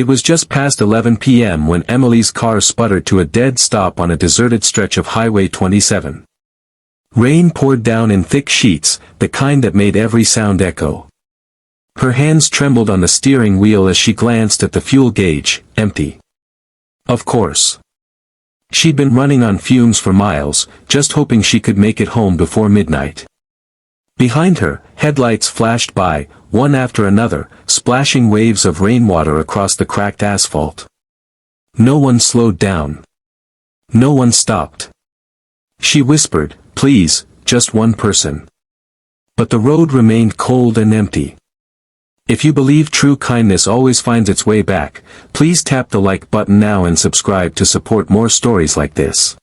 It was just past 11 p.m. when Emily's car sputtered to a dead stop on a deserted stretch of Highway 27. Rain poured down in thick sheets, the kind that made every sound echo. Her hands trembled on the steering wheel as she glanced at the fuel gauge, empty. Of course. She'd been running on fumes for miles, just hoping she could make it home before midnight. Behind her, headlights flashed by, one after another, splashing waves of rainwater across the cracked asphalt. No one slowed down. No one stopped. She whispered, "Please, just one person." But the road remained cold and empty. If you believe true kindness always finds its way back, please tap the like button now and subscribe to support more stories like this.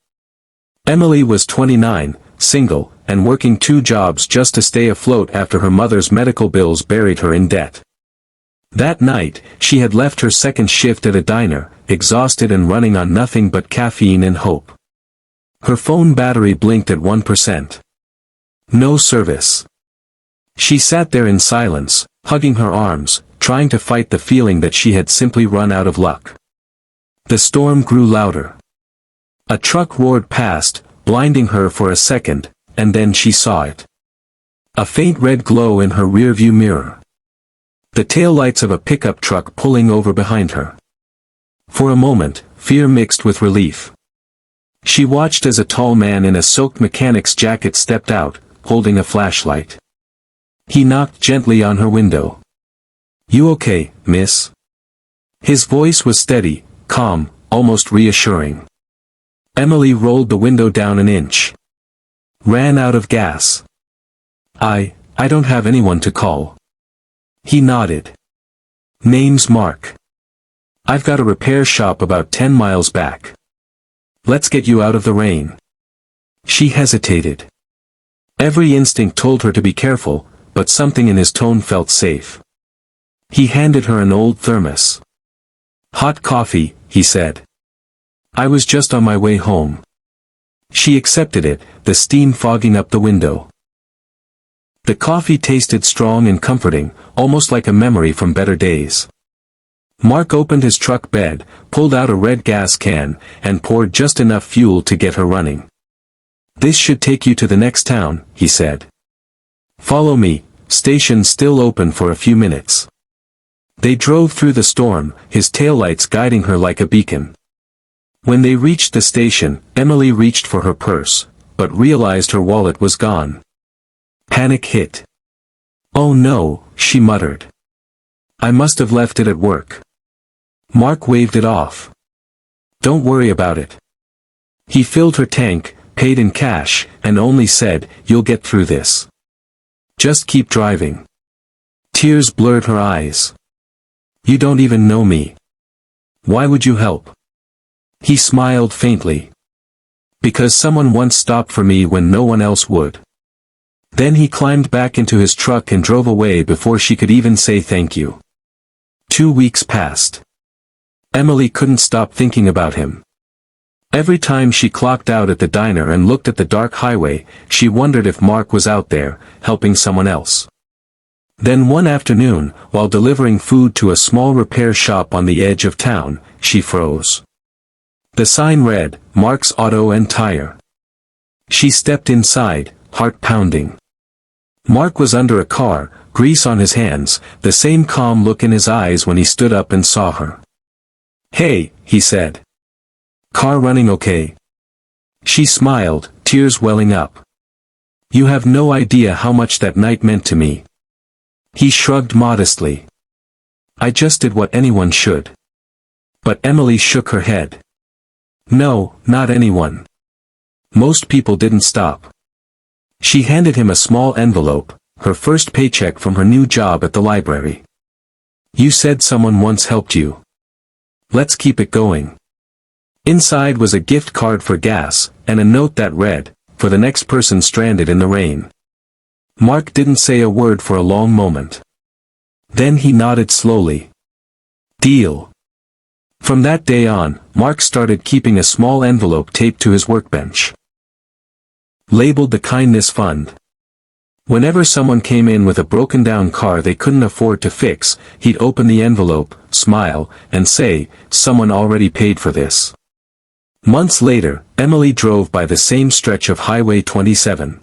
Emily was 29, single, and working 2 jobs just to stay afloat after her mother's medical bills buried her in debt. That night, she had left her second shift at a diner, exhausted and running on nothing but caffeine and hope. Her phone battery blinked at 1%. No service. She sat there in silence, hugging her arms, trying to fight the feeling that she had simply run out of luck. The storm grew louder. A truck roared past, blinding her for a second, and then she saw it. A faint red glow in her rearview mirror. The taillights of a pickup truck pulling over behind her. For a moment, fear mixed with relief. She watched as a tall man in a soaked mechanic's jacket stepped out, holding a flashlight. He knocked gently on her window. "You okay, miss?" His voice was steady, calm, almost reassuring. Emily rolled the window down an inch. "Ran out of gas. I don't have anyone to call." He nodded. "Name's Mark. I've got a repair shop about 10 miles back. Let's get you out of the rain." She hesitated. Every instinct told her to be careful, but something in his tone felt safe. He handed her an old thermos. "Hot coffee," he said. "I was just on my way home." She accepted it, the steam fogging up the window. The coffee tasted strong and comforting, almost like a memory from better days. Mark opened his truck bed, pulled out a red gas can, and poured just enough fuel to get her running. "This should take you to the next town," he said. "Follow me, station still open for a few minutes." They drove through the storm, his taillights guiding her like a beacon. When they reached the station, Emily reached for her purse, but realized her wallet was gone. Panic hit. "Oh no," she muttered. "I must have left it at work." Mark waved it off. "Don't worry about it." He filled her tank, paid in cash, and only said, "You'll get through this. Just keep driving." Tears blurred her eyes. "You don't even know me. Why would you help?" He smiled faintly. "Because someone once stopped for me when no one else would." Then he climbed back into his truck and drove away before she could even say thank you. 2 weeks passed. Emily couldn't stop thinking about him. Every time she clocked out at the diner and looked at the dark highway, she wondered if Mark was out there, helping someone else. Then one afternoon, while delivering food to a small repair shop on the edge of town, she froze. The sign read, "Mark's Auto and Tire." She stepped inside, heart pounding. Mark was under a car, grease on his hands, the same calm look in his eyes when he stood up and saw her. "Hey," he said. "Car running okay?" She smiled, tears welling up. "You have no idea how much that night meant to me." He shrugged modestly. "I just did what anyone should." But Emily shook her head. "No, not anyone. Most people didn't stop." She handed him a small envelope, her first paycheck from her new job at the library. "You said someone once helped you. Let's keep it going." Inside was a gift card for gas, and a note that read, "For the next person stranded in the rain." Mark didn't say a word for a long moment. Then he nodded slowly. "Deal." From that day on, Mark started keeping a small envelope taped to his workbench. Labeled the Kindness Fund. Whenever someone came in with a broken-down car they couldn't afford to fix, he'd open the envelope, smile, and say, "Someone already paid for this." Months later, Emily drove by the same stretch of Highway 27.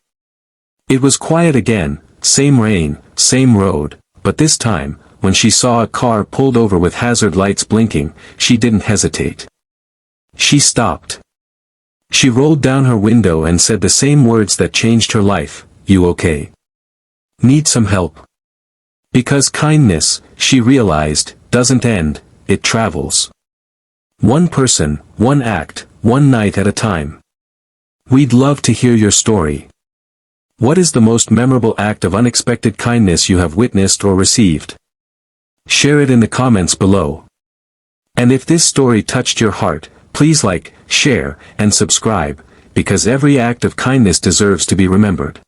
It was quiet again, same rain, same road, but this time, when she saw a car pulled over with hazard lights blinking, she didn't hesitate. She stopped. She rolled down her window and said the same words that changed her life, "You okay? Need some help?" Because kindness, she realized, doesn't end, it travels. One person, one act, one night at a time. We'd love to hear your story. What is the most memorable act of unexpected kindness you have witnessed or received? Share it in the comments below. And if this story touched your heart, please like, share, and subscribe, because every act of kindness deserves to be remembered.